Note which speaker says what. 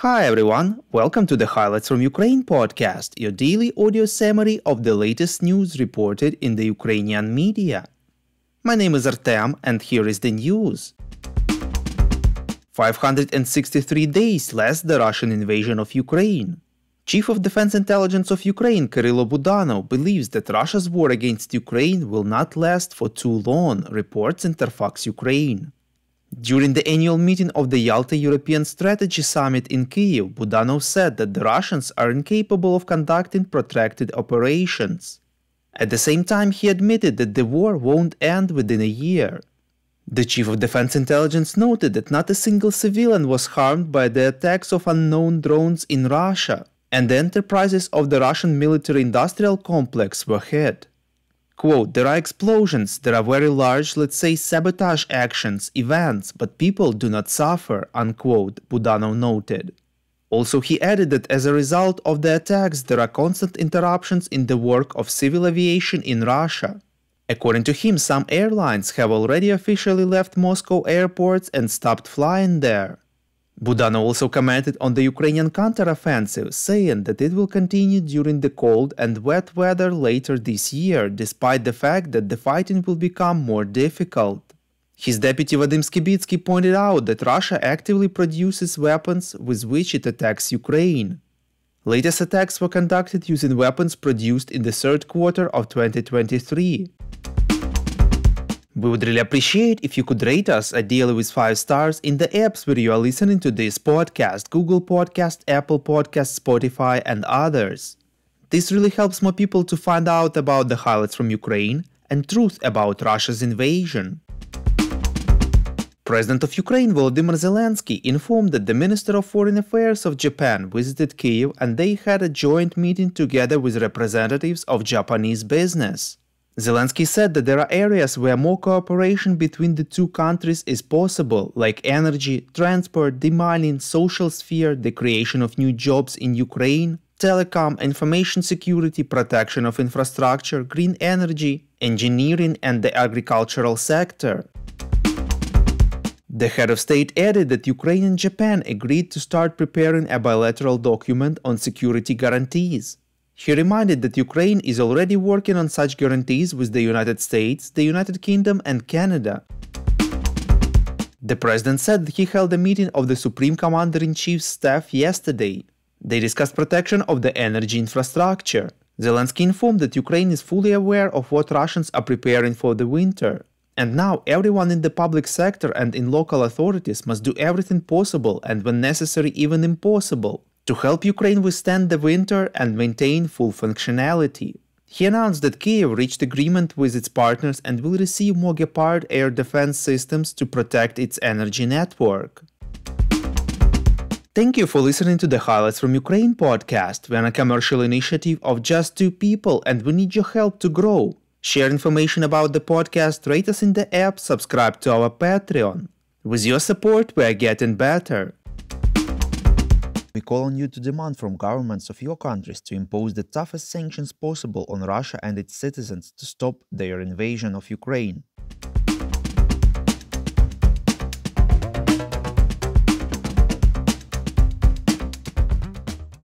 Speaker 1: Hi everyone, welcome to the Highlights from Ukraine podcast, your daily audio summary of the latest news reported in the Ukrainian media. My name is Artem and here is the news. 563 days left the Russian invasion of Ukraine. Chief of Defense Intelligence of Ukraine Kyrylo Budanov believes that Russia's war against Ukraine will not last for too long, reports Interfax Ukraine. During the annual meeting of the Yalta European Strategy Summit in Kyiv, Budanov said that the Russians are incapable of conducting protracted operations. At the same time, he admitted that the war won't end within a year. The Chief of Defense Intelligence noted that not a single civilian was harmed by the attacks of unknown drones in Russia, and the enterprises of the Russian military-industrial complex were hit. Quote, there are explosions, there are very large, let's say, sabotage actions, events, but people do not suffer, unquote, Budanov noted. Also, he added that as a result of the attacks, there are constant interruptions in the work of civil aviation in Russia. According to him, some airlines have already officially left Moscow airports and stopped flying there. Budanov also commented on the Ukrainian counteroffensive, saying that it will continue during the cold and wet weather later this year, despite the fact that the fighting will become more difficult. His deputy Vadim Skibitsky pointed out that Russia actively produces weapons with which it attacks Ukraine. Latest attacks were conducted using weapons produced in the third quarter of 2023. We would really appreciate if you could rate us, ideally with 5 stars, in the apps where you are listening to this podcast: Google Podcast, Apple Podcast, Spotify, and others. This really helps more people to find out about the highlights from Ukraine and truth about Russia's invasion. President of Ukraine Volodymyr Zelensky informed that the Minister of Foreign Affairs of Japan visited Kyiv and they had a joint meeting together with representatives of Japanese business. Zelensky said that there are areas where more cooperation between the two countries is possible, like energy, transport, demining, social sphere, the creation of new jobs in Ukraine, telecom, information security, protection of infrastructure, green energy, engineering, and the agricultural sector. The head of state added that Ukraine and Japan agreed to start preparing a bilateral document on security guarantees. He reminded that Ukraine is already working on such guarantees with the United States, the United Kingdom, and Canada. The president said that he held a meeting of the Supreme Commander-in-Chief's staff yesterday. They discussed protection of the energy infrastructure. Zelensky informed that Ukraine is fully aware of what Russians are preparing for the winter. And now everyone in the public sector and in local authorities must do everything possible and when necessary even impossible to help Ukraine withstand the winter and maintain full functionality. He announced that Kyiv reached agreement with its partners and will receive more Gepard air defense systems to protect its energy network. Thank you for listening to the Highlights from Ukraine podcast. We're a commercial initiative of just 2 people and we need your help to grow. Share information about the podcast, rate us in the app, subscribe to our Patreon. With your support, we are getting better. We call on you to demand from governments of your countries to impose the toughest sanctions possible on Russia and its citizens to stop their invasion of Ukraine.